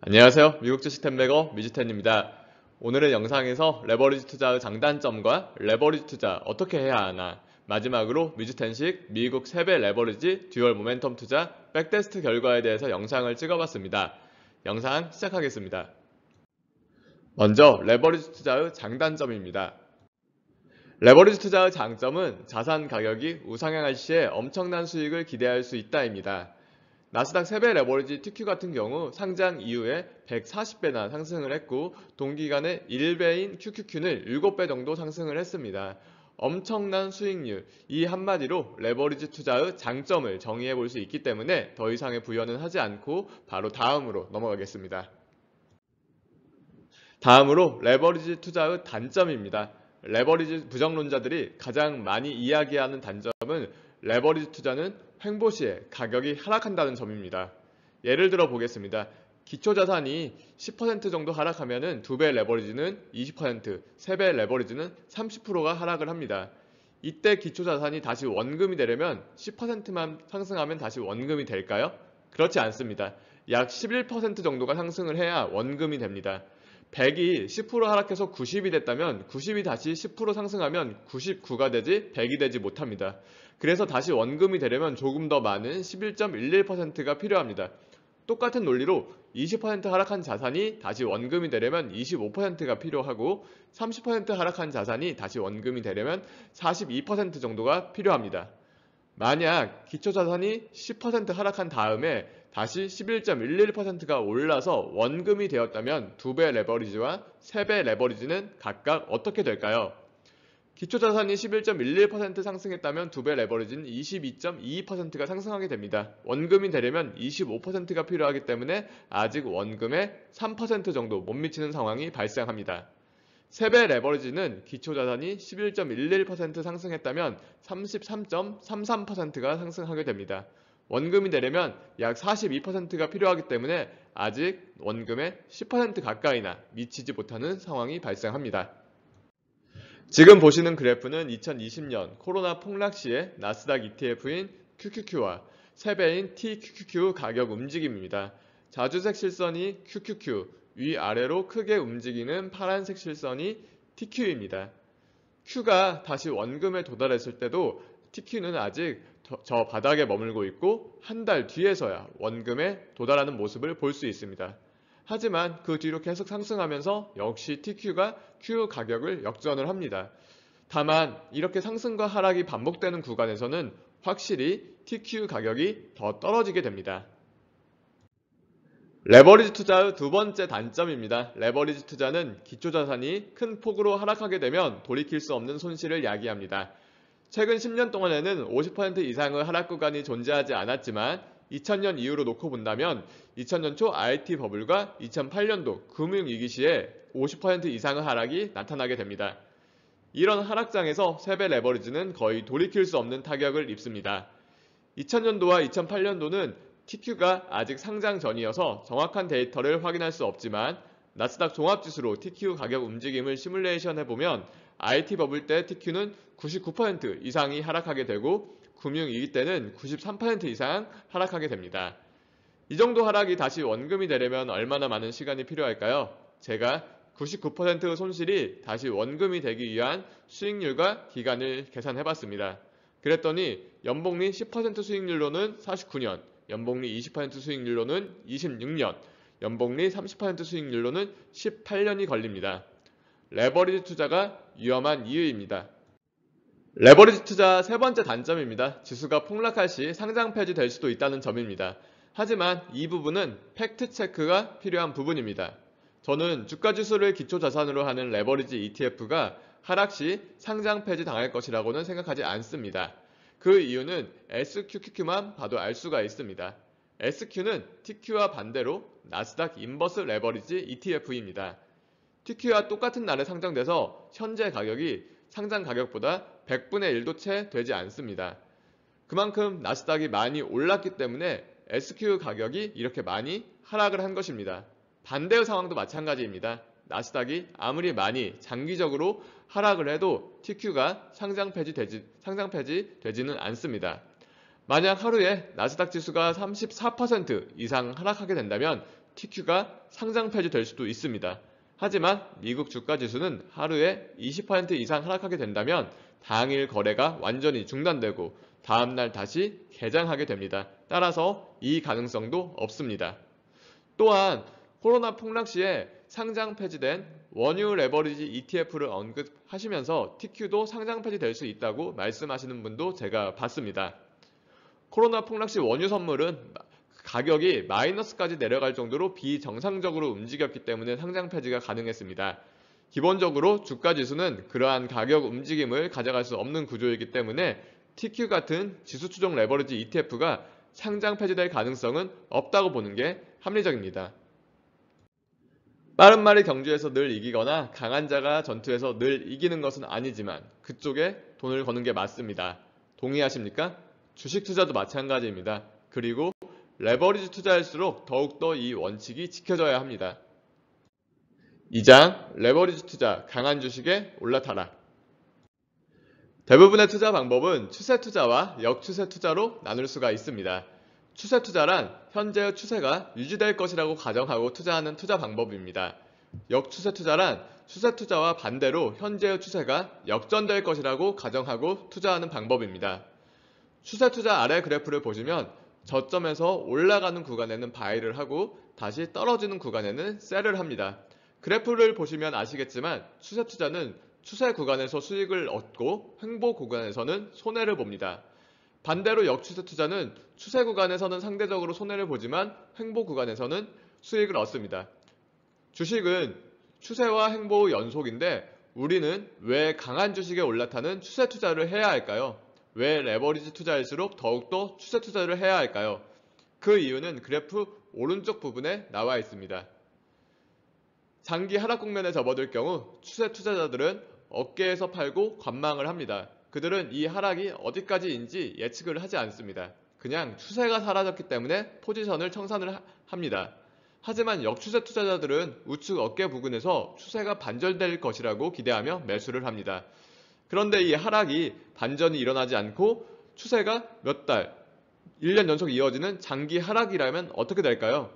안녕하세요. 미국 주식 템베거 뮤지텐입니다. 오늘의 영상에서 레버리지 투자의 장단점과 레버리지 투자 어떻게 해야 하나, 마지막으로 뮤지텐식 미국 3배 레버리지 듀얼 모멘텀 투자 백테스트 결과에 대해서 영상을 찍어봤습니다. 영상 시작하겠습니다. 먼저 레버리지 투자의 장단점입니다. 레버리지 투자의 장점은 자산 가격이 우상향할 시에 엄청난 수익을 기대할 수 있다입니다. 나스닥 3배 레버리지 TQ 같은 경우 상장 이후에 140배나 상승을 했고 동기간에 1배인 QQQ는 7배 정도 상승을 했습니다. 엄청난 수익률, 이 한마디로 레버리지 투자의 장점을 정의해 볼 수 있기 때문에 더 이상의 부연은 하지 않고 바로 다음으로 넘어가겠습니다. 다음으로 레버리지 투자의 단점입니다. 레버리지 부정론자들이 가장 많이 이야기하는 단점은 레버리지 투자는 횡보 시에 가격이 하락한다는 점입니다. 예를 들어 보겠습니다. 기초자산이 10% 정도 하락하면 2배 레버리지는 20%, 3배 레버리지는 30%가 하락을 합니다. 이때 기초자산이 다시 원금이 되려면 10%만 상승하면 다시 원금이 될까요? 그렇지 않습니다. 약 11% 정도가 상승을 해야 원금이 됩니다. 100이 10% 하락해서 90이 됐다면 90이 다시 10% 상승하면 99가 되지 100이 되지 못합니다. 그래서 다시 원금이 되려면 조금 더 많은 11.11%가 필요합니다. 똑같은 논리로 20% 하락한 자산이 다시 원금이 되려면 25%가 필요하고 30% 하락한 자산이 다시 원금이 되려면 42% 정도가 필요합니다. 만약 기초자산이 10% 하락한 다음에 다시 11.11%가 올라서 원금이 되었다면 2배 레버리지와 3배 레버리지는 각각 어떻게 될까요? 기초자산이 11.11% 상승했다면 2배 레버리지는 22.22%가 상승하게 됩니다. 원금이 되려면 25%가 필요하기 때문에 아직 원금의 3% 정도 못 미치는 상황이 발생합니다. 3배 레버리지는 기초자산이 11.11% 상승했다면 33.33%가 상승하게 됩니다. 원금이 되려면 약 42%가 필요하기 때문에 아직 원금의 10% 가까이나 미치지 못하는 상황이 발생합니다. 지금 보시는 그래프는 2020년 코로나 폭락 시에 나스닥 ETF인 QQQ와 3배인 TQQQ 가격 움직임입니다. 자주색 실선이 QQQ, 위아래로 크게 움직이는 파란색 실선이 TQ입니다. Q가 다시 원금에 도달했을 때도 TQ는 아직 저 바닥에 머물고 있고 한 달 뒤에서야 원금에 도달하는 모습을 볼 수 있습니다. 하지만 그 뒤로 계속 상승하면서 역시 TQ가 Q 가격을 역전을 합니다. 다만 이렇게 상승과 하락이 반복되는 구간에서는 확실히 TQ 가격이 더 떨어지게 됩니다. 레버리지 투자의 두 번째 단점입니다. 레버리지 투자는 기초자산이 큰 폭으로 하락하게 되면 돌이킬 수 없는 손실을 야기합니다. 최근 10년 동안에는 50% 이상의 하락 구간이 존재하지 않았지만 2000년 이후로 놓고 본다면 2000년 초 IT 버블과 2008년도 금융위기 시에 50% 이상의 하락이 나타나게 됩니다. 이런 하락장에서 3배 레버리지는 거의 돌이킬 수 없는 타격을 입습니다. 2000년도와 2008년도는 TQ가 아직 상장 전이어서 정확한 데이터를 확인할 수 없지만 나스닥 종합지수로 TQ 가격 움직임을 시뮬레이션 해보면 IT 버블 때 TQ는 99% 이상이 하락하게 되고 금융위기 때는 93% 이상 하락하게 됩니다. 이 정도 하락이 다시 원금이 되려면 얼마나 많은 시간이 필요할까요? 제가 99%의 손실이 다시 원금이 되기 위한 수익률과 기간을 계산해봤습니다. 그랬더니 연복리 10% 수익률로는 49년, 연복리 20% 수익률로는 26년, 연복리 30% 수익률로는 18년이 걸립니다. 레버리지 투자가 위험한 이유입니다. 레버리지 투자 세 번째 단점입니다. 지수가 폭락할 시 상장 폐지될 수도 있다는 점입니다. 하지만 이 부분은 팩트 체크가 필요한 부분입니다. 저는 주가지수를 기초자산으로 하는 레버리지 ETF가 하락 시 상장 폐지 당할 것이라고는 생각하지 않습니다. 그 이유는 SQQQ만 봐도 알 수가 있습니다. SQ는 TQ와 반대로 나스닥 인버스 레버리지 ETF입니다. TQ와 똑같은 날에 상장돼서 현재 가격이 상장 가격보다 100분의 1도 채 되지 않습니다. 그만큼 나스닥이 많이 올랐기 때문에 SQ 가격이 이렇게 많이 하락을 한 것입니다. 반대의 상황도 마찬가지입니다. 나스닥이 아무리 많이 장기적으로 하락을 해도 TQ가 상장 폐지되지는 않습니다. 만약 하루에 나스닥 지수가 34% 이상 하락하게 된다면 TQ가 상장 폐지될 수도 있습니다. 하지만 미국 주가 지수는 하루에 20% 이상 하락하게 된다면 당일 거래가 완전히 중단되고 다음날 다시 개장하게 됩니다. 따라서 이 가능성도 없습니다. 또한 코로나 폭락 시에 상장 폐지된 원유 레버리지 ETF를 언급하시면서 TQ도 상장 폐지될 수 있다고 말씀하시는 분도 제가 봤습니다. 코로나 폭락 시 원유 선물은 가격이 마이너스까지 내려갈 정도로 비정상적으로 움직였기 때문에 상장 폐지가 가능했습니다. 기본적으로 주가 지수는 그러한 가격 움직임을 가져갈 수 없는 구조이기 때문에 TQ 같은 지수 추종 레버리지 ETF가 상장 폐지될 가능성은 없다고 보는 게 합리적입니다. 빠른 말이 경주에서 늘 이기거나 강한 자가 전투에서 늘 이기는 것은 아니지만 그쪽에 돈을 거는 게 맞습니다. 동의하십니까? 주식 투자도 마찬가지입니다. 그리고 레버리지 투자일수록 더욱더 이 원칙이 지켜져야 합니다. 2장 레버리지 투자 강한 주식에 올라타라. 대부분의 투자 방법은 추세 투자와 역추세 투자로 나눌 수가 있습니다. 추세 투자란 현재의 추세가 유지될 것이라고 가정하고 투자하는 투자 방법입니다. 역추세 투자란 추세 투자와 반대로 현재의 추세가 역전될 것이라고 가정하고 투자하는 방법입니다. 추세 투자 아래 그래프를 보시면 저점에서 올라가는 구간에는 바이를 하고 다시 떨어지는 구간에는 셀을 합니다. 그래프를 보시면 아시겠지만 추세 투자는 추세 구간에서 수익을 얻고 횡보 구간에서는 손해를 봅니다. 반대로 역추세 투자는 추세 구간에서는 상대적으로 손해를 보지만 횡보 구간에서는 수익을 얻습니다. 주식은 추세와 횡보의 연속인데 우리는 왜 강한 주식에 올라타는 추세 투자를 해야 할까요? 왜 레버리지 투자일수록 더욱더 추세 투자를 해야 할까요? 그 이유는 그래프 오른쪽 부분에 나와 있습니다. 장기 하락 국면에 접어들 경우 추세 투자자들은 어깨에서 팔고 관망을 합니다. 그들은 이 하락이 어디까지인지 예측을 하지 않습니다. 그냥 추세가 사라졌기 때문에 포지션을 청산을 합니다. 하지만 역추세 투자자들은 우측 어깨 부근에서 추세가 반전될 것이라고 기대하며 매수를 합니다. 그런데 이 하락이 반전이 일어나지 않고 추세가 몇 달, 1년 연속 이어지는 장기 하락이라면 어떻게 될까요?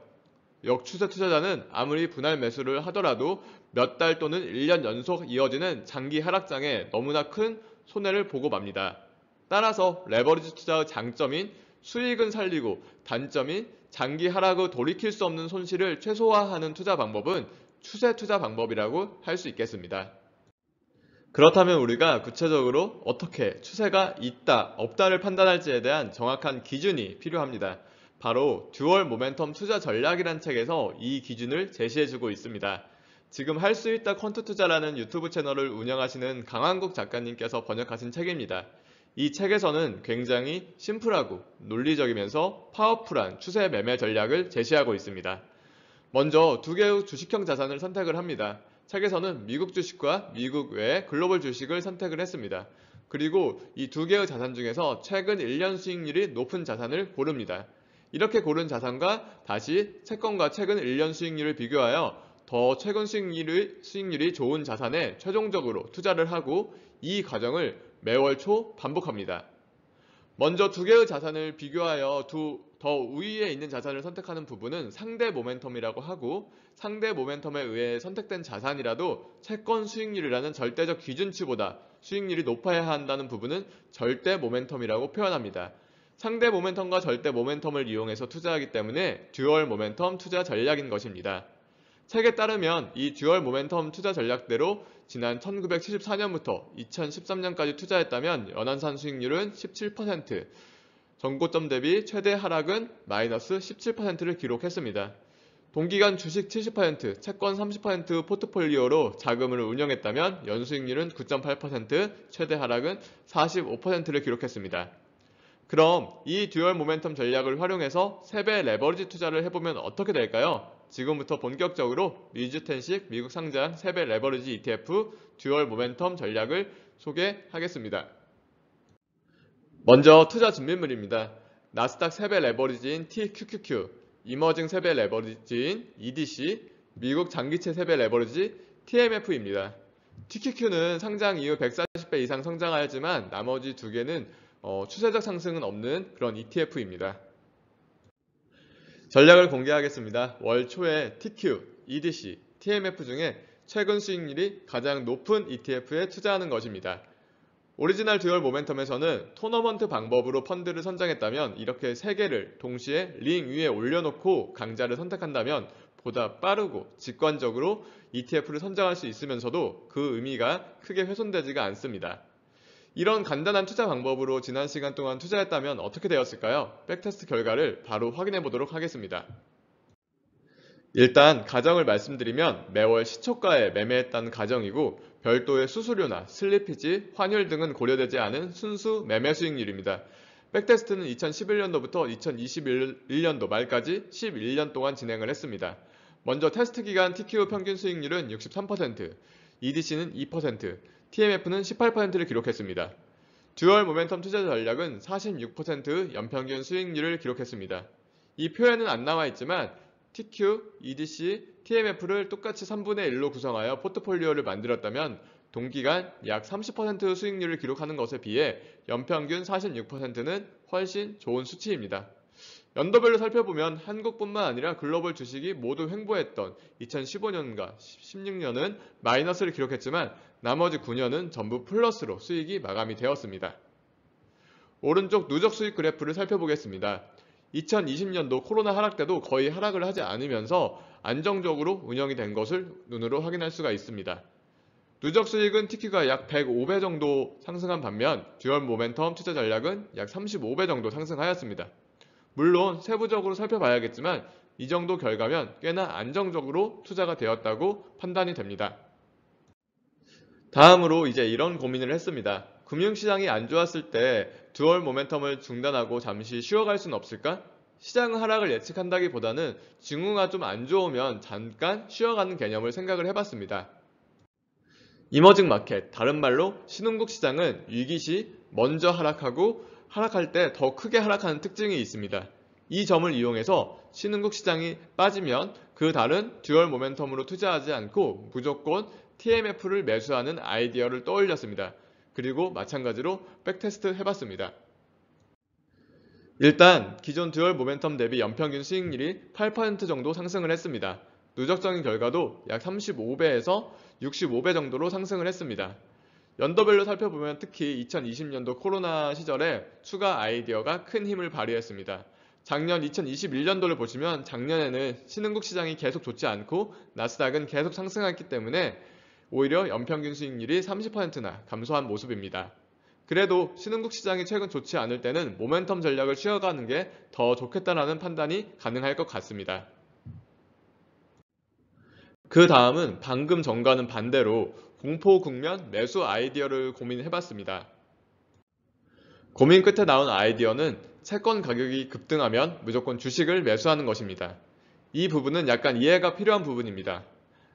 역추세 투자자는 아무리 분할 매수를 하더라도 몇 달 또는 1년 연속 이어지는 장기 하락장에 너무나 큰 손해를 보고 맙니다. 따라서 레버리지 투자의 장점인 수익은 살리고 단점인 장기 하락을 돌이킬 수 없는 손실을 최소화하는 투자 방법은 추세 투자 방법이라고 할 수 있겠습니다. 그렇다면 우리가 구체적으로 어떻게 추세가 있다, 없다를 판단할지에 대한 정확한 기준이 필요합니다. 바로 듀얼 모멘텀 투자 전략이란 책에서 이 기준을 제시해주고 있습니다. 지금 할 수 있다 퀀트 투자라는 유튜브 채널을 운영하시는 강한국 작가님께서 번역하신 책입니다. 이 책에서는 굉장히 심플하고 논리적이면서 파워풀한 추세 매매 전략을 제시하고 있습니다. 먼저 두 개의 주식형 자산을 선택을 합니다. 책에서는 미국 주식과 미국 외 글로벌 주식을 선택을 했습니다. 그리고 이 두 개의 자산 중에서 최근 1년 수익률이 높은 자산을 고릅니다. 이렇게 고른 자산과 다시 채권과 최근 1년 수익률을 비교하여 더 최근 수익률이 좋은 자산에 최종적으로 투자를 하고 이 과정을 매월 초 반복합니다. 먼저 두 개의 자산을 비교하여 더 우위에 있는 자산을 선택하는 부분은 상대 모멘텀이라고 하고 상대 모멘텀에 의해 선택된 자산이라도 채권 수익률이라는 절대적 기준치보다 수익률이 높아야 한다는 부분은 절대 모멘텀이라고 표현합니다. 상대 모멘텀과 절대 모멘텀을 이용해서 투자하기 때문에 듀얼 모멘텀 투자 전략인 것입니다. 책에 따르면 이 듀얼 모멘텀 투자 전략대로 지난 1974년부터 2013년까지 투자했다면 연환산 수익률은 17%, 전고점 대비 최대 하락은 마이너스 17%를 기록했습니다. 동기간 주식 70%, 채권 30% 포트폴리오로 자금을 운영했다면 연수익률은 9.8%, 최대 하락은 45%를 기록했습니다. 그럼 이 듀얼 모멘텀 전략을 활용해서 3배 레버리지 투자를 해보면 어떻게 될까요? 지금부터 본격적으로 리즈텐식 미국 상장 3배 레버리지 ETF 듀얼 모멘텀 전략을 소개하겠습니다. 먼저 투자 준비물입니다. 나스닥 3배 레버리지인 TQQQ, 이머징 3배 레버리지인 EDC, 미국 장기채 3배 레버리지 TMF입니다. TQQ는 상장 이후 140배 이상 성장하였지만 나머지 두 개는 추세적 상승은 없는 그런 ETF입니다. 전략을 공개하겠습니다. 월 초에 TQ, EDC, TMF 중에 최근 수익률이 가장 높은 ETF에 투자하는 것입니다. 오리지널 듀얼 모멘텀에서는 토너먼트 방법으로 펀드를 선정했다면 이렇게 3개를 동시에 링 위에 올려놓고 강자를 선택한다면 보다 빠르고 직관적으로 ETF를 선정할 수 있으면서도 그 의미가 크게 훼손되지가 않습니다. 이런 간단한 투자 방법으로 지난 시간 동안 투자했다면 어떻게 되었을까요? 백테스트 결과를 바로 확인해 보도록 하겠습니다. 일단 가정을 말씀드리면 매월 시초가에 매매했다는 가정이고 별도의 수수료나 슬리피지, 환율 등은 고려되지 않은 순수 매매 수익률입니다. 백테스트는 2011년도부터 2021년도 말까지 11년 동안 진행을 했습니다. 먼저 테스트 기간 TQ 평균 수익률은 63%, EDC는 2%, TMF는 18%를 기록했습니다. 듀얼 모멘텀 투자 전략은 46% 연평균 수익률을 기록했습니다. 이 표에는 안 나와 있지만 TQ, EDC, TMF를 똑같이 3분의 1로 구성하여 포트폴리오를 만들었다면 동기간 약 30% 수익률을 기록하는 것에 비해 연평균 46%는 훨씬 좋은 수치입니다. 연도별로 살펴보면 한국뿐만 아니라 글로벌 주식이 모두 횡보했던 2015년과 16년은 마이너스를 기록했지만 나머지 9년은 전부 플러스로 수익이 마감이 되었습니다. 오른쪽 누적 수익 그래프를 살펴보겠습니다. 2020년도 코로나 하락 때도 거의 하락을 하지 않으면서 안정적으로 운영이 된 것을 눈으로 확인할 수가 있습니다. 누적 수익은 TQ가 약 105배 정도 상승한 반면 듀얼 모멘텀 투자 전략은 약 35배 정도 상승하였습니다. 물론 세부적으로 살펴봐야겠지만 이 정도 결과면 꽤나 안정적으로 투자가 되었다고 판단이 됩니다. 다음으로 이제 이런 고민을 했습니다. 금융시장이 안 좋았을 때 듀얼 모멘텀을 중단하고 잠시 쉬어갈 수는 없을까? 시장 하락을 예측한다기보다는 징후가 좀 안 좋으면 잠깐 쉬어가는 개념을 생각을 해봤습니다. 이머징 마켓, 다른 말로 신흥국 시장은 위기 시 먼저 하락하고 하락할 때 더 크게 하락하는 특징이 있습니다. 이 점을 이용해서 신흥국 시장이 빠지면 그 다른 듀얼 모멘텀으로 투자하지 않고 무조건 TMF를 매수하는 아이디어를 떠올렸습니다. 그리고 마찬가지로 백테스트 해봤습니다. 일단 기존 듀얼 모멘텀 대비 연평균 수익률이 8% 정도 상승을 했습니다. 누적적인 결과도 약 35배에서 65배 정도로 상승을 했습니다. 연도별로 살펴보면 특히 2020년도 코로나 시절에 추가 아이디어가 큰 힘을 발휘했습니다. 작년 2021년도를 보시면 작년에는 신흥국 시장이 계속 좋지 않고 나스닥은 계속 상승했기 때문에 오히려 연평균 수익률이 30%나 감소한 모습입니다. 그래도 신흥국 시장이 최근 좋지 않을 때는 모멘텀 전략을 쉬어가는 게 더 좋겠다라는 판단이 가능할 것 같습니다. 그 다음은 방금 전과는 반대로 공포 국면 매수 아이디어를 고민해봤습니다. 고민 끝에 나온 아이디어는 채권 가격이 급등하면 무조건 주식을 매수하는 것입니다. 이 부분은 약간 이해가 필요한 부분입니다.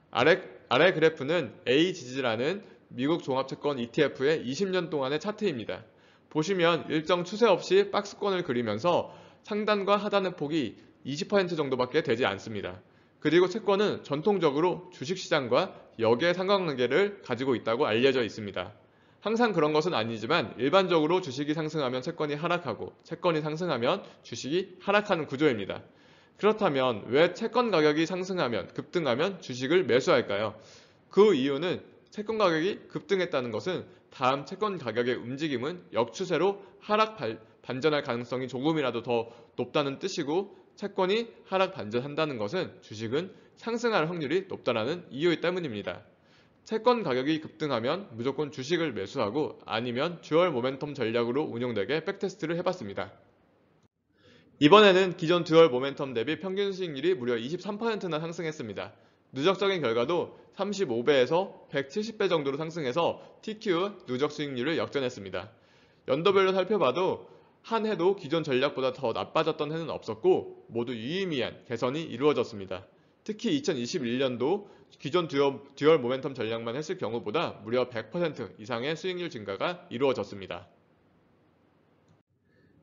아래 그래프는 AGG라는 미국 종합채권 ETF의 20년 동안의 차트입니다. 보시면 일정 추세 없이 박스권을 그리면서 상단과 하단의 폭이 20% 정도밖에 되지 않습니다. 그리고 채권은 전통적으로 주식시장과 역의 상관관계를 가지고 있다고 알려져 있습니다. 항상 그런 것은 아니지만 일반적으로 주식이 상승하면 채권이 하락하고 채권이 상승하면 주식이 하락하는 구조입니다. 그렇다면 왜 채권 가격이 상승하면 급등하면 주식을 매수할까요? 그 이유는 채권 가격이 급등했다는 것은 다음 채권 가격의 움직임은 역추세로 하락 반전할 가능성이 조금이라도 더 높다는 뜻이고 채권이 하락 반전한다는 것은 주식은 상승할 확률이 높다는 이유 때문입니다. 채권 가격이 급등하면 무조건 주식을 매수하고 아니면 듀얼 모멘텀 전략으로 운용되게 백테스트를 해봤습니다. 이번에는 기존 듀얼 모멘텀 대비 평균 수익률이 무려 23%나 상승했습니다. 누적적인 결과도 35배에서 170배 정도로 상승해서 TQ 누적 수익률을 역전했습니다. 연도별로 살펴봐도 한 해도 기존 전략보다 더 나빠졌던 해는 없었고 모두 유의미한 개선이 이루어졌습니다. 특히 2021년도 기존 듀얼 모멘텀 전략만 했을 경우보다 무려 100% 이상의 수익률 증가가 이루어졌습니다.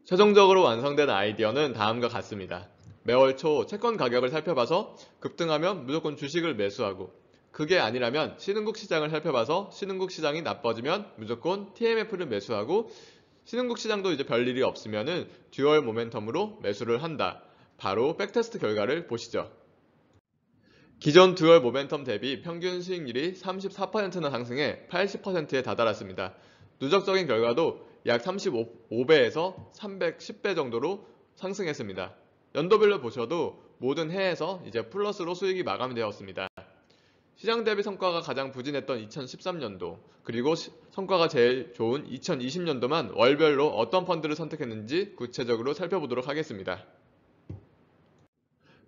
최종적으로 완성된 아이디어는 다음과 같습니다. 매월 초 채권 가격을 살펴봐서 급등하면 무조건 주식을 매수하고 그게 아니라면 신흥국 시장을 살펴봐서 신흥국 시장이 나빠지면 무조건 TMF를 매수하고 신흥국 시장도 이제 별일이 없으면은 듀얼 모멘텀으로 매수를 한다. 바로 백테스트 결과를 보시죠. 기존 듀얼 모멘텀 대비 평균 수익률이 34%나 상승해 80%에 다다랐습니다. 누적적인 결과도 약 35배에서 310배 정도로 상승했습니다. 연도별로 보셔도 모든 해에서 이제 플러스로 수익이 마감되었습니다. 시장 대비 성과가 가장 부진했던 2013년도, 그리고 성과가 제일 좋은 2020년도만 월별로 어떤 펀드를 선택했는지 구체적으로 살펴보도록 하겠습니다.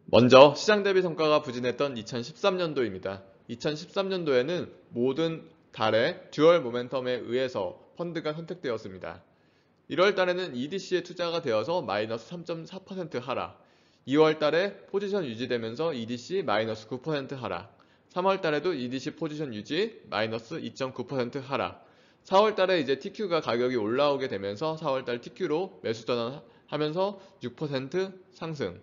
먼저 시장 대비 성과가 부진했던 2013년도입니다. 2013년도에는 모든 달에 듀얼 모멘텀에 의해서 펀드가 선택되었습니다. 1월 달에는 EDC에 투자가 되어서 마이너스 3.4% 하락, 2월 달에 포지션 유지되면서 EDC 마이너스 9% 하락, 3월 달에도 EDC 포지션 유지 마이너스 2.9% 하락, 4월 달에 이제 TQ가 가격이 올라오게 되면서 4월 달 TQ로 매수 전환하면서 6% 상승,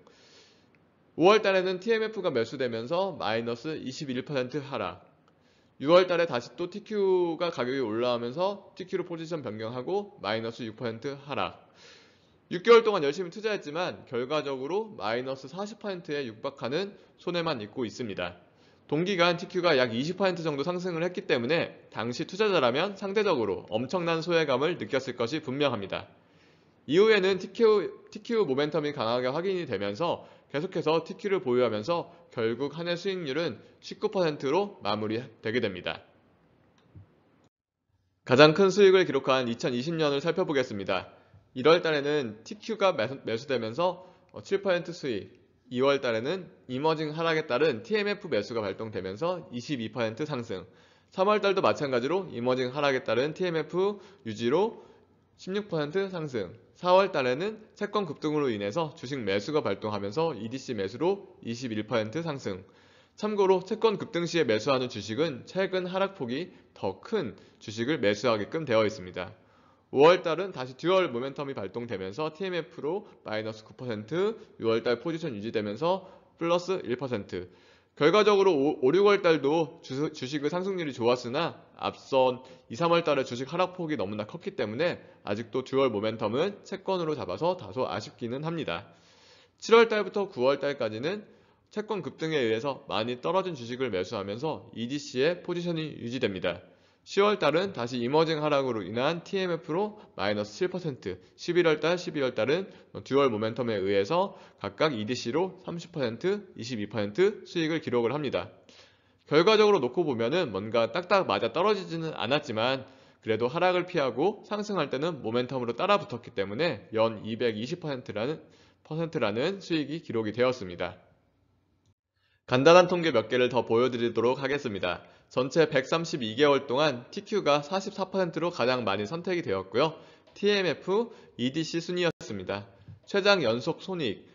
5월 달에는 TMF가 매수되면서 마이너스 21% 하락, 6월 달에 다시 또 TQ가 가격이 올라오면서 TQ로 포지션 변경하고 마이너스 6% 하락. 6개월 동안 열심히 투자했지만 결과적으로 마이너스 40%에 육박하는 손해만 입고 있습니다. 동기간 TQ가 약 20% 정도 상승을 했기 때문에 당시 투자자라면 상대적으로 엄청난 소외감을 느꼈을 것이 분명합니다. 이후에는 TQ 모멘텀이 강하게 확인이 되면서 계속해서 TQ를 보유하면서 결국 한 해 수익률은 19%로 마무리되게 됩니다. 가장 큰 수익을 기록한 2020년을 살펴보겠습니다. 1월 달에는 TQ가 매수되면서 7% 수익, 2월 달에는 이머징 하락에 따른 TMF 매수가 발동되면서 22% 상승, 3월 달도 마찬가지로 이머징 하락에 따른 TMF 유지로 16% 상승, 4월 달에는 채권 급등으로 인해서 주식 매수가 발동하면서 EDC 매수로 21% 상승. 참고로 채권 급등 시에 매수하는 주식은 최근 하락폭이 더 큰 주식을 매수하게끔 되어 있습니다. 5월 달은 다시 듀얼 모멘텀이 발동되면서 TMF로 마이너스 9%, 6월 달 포지션 유지되면서 플러스 1%. 결과적으로 5, 6월 달도 주식의 상승률이 좋았으나 앞선 2, 3월 달에 주식 하락폭이 너무나 컸기 때문에 아직도 듀얼 모멘텀은 채권으로 잡아서 다소 아쉽기는 합니다. 7월 달부터 9월 달까지는 채권 급등에 의해서 많이 떨어진 주식을 매수하면서 EDC의 포지션이 유지됩니다. 10월 달은 다시 이머징 하락으로 인한 TMF로 마이너스 7%, 11월 달, 12월 달은 듀얼 모멘텀에 의해서 각각 EDC로 30%, 22% 수익을 기록을 합니다. 결과적으로 놓고 보면은 뭔가 딱딱 맞아 떨어지지는 않았지만 그래도 하락을 피하고 상승할 때는 모멘텀으로 따라 붙었기 때문에 연 220%라는 수익이 기록이 되었습니다. 간단한 통계 몇 개를 더 보여드리도록 하겠습니다. 전체 132개월 동안 TQ가 44%로 가장 많이 선택이 되었고요. TMF, EDC 순이었습니다. 최장 연속 손익,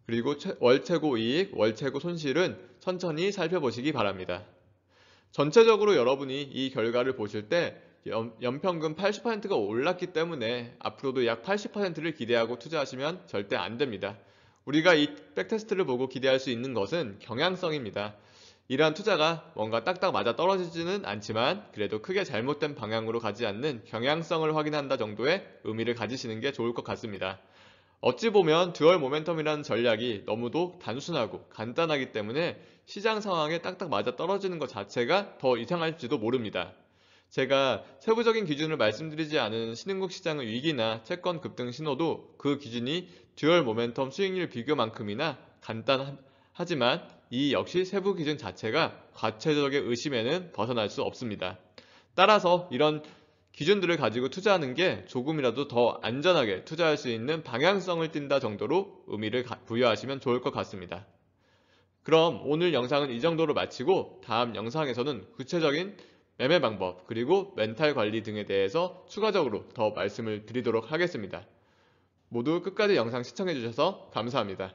그리고 월 최고 이익, 월 최고 손실은 천천히 살펴보시기 바랍니다. 전체적으로 여러분이 이 결과를 보실 때 연평균 80%가 올랐기 때문에 앞으로도 약 80%를 기대하고 투자하시면 절대 안 됩니다. 우리가 이 백테스트를 보고 기대할 수 있는 것은 경향성입니다. 이러한 투자가 뭔가 딱딱 맞아 떨어지지는 않지만 그래도 크게 잘못된 방향으로 가지 않는 경향성을 확인한다 정도의 의미를 가지시는 게 좋을 것 같습니다. 어찌 보면 듀얼 모멘텀이라는 전략이 너무도 단순하고 간단하기 때문에 시장 상황에 딱딱 맞아 떨어지는 것 자체가 더 이상할지도 모릅니다. 제가 세부적인 기준을 말씀드리지 않은 신흥국 시장의 위기나 채권 급등 신호도 그 기준이 듀얼 모멘텀 수익률 비교만큼이나 간단하지만 이 역시 세부 기준 자체가 과체적의 의심에는 벗어날 수 없습니다. 따라서 이런 기준들을 가지고 투자하는 게 조금이라도 더 안전하게 투자할 수 있는 방향성을 띈다 정도로 의미를 부여하시면 좋을 것 같습니다. 그럼 오늘 영상은 이 정도로 마치고 다음 영상에서는 구체적인 매매 방법 그리고 멘탈 관리 등에 대해서 추가적으로 더 말씀을 드리도록 하겠습니다. 모두 끝까지 영상 시청해주셔서 감사합니다.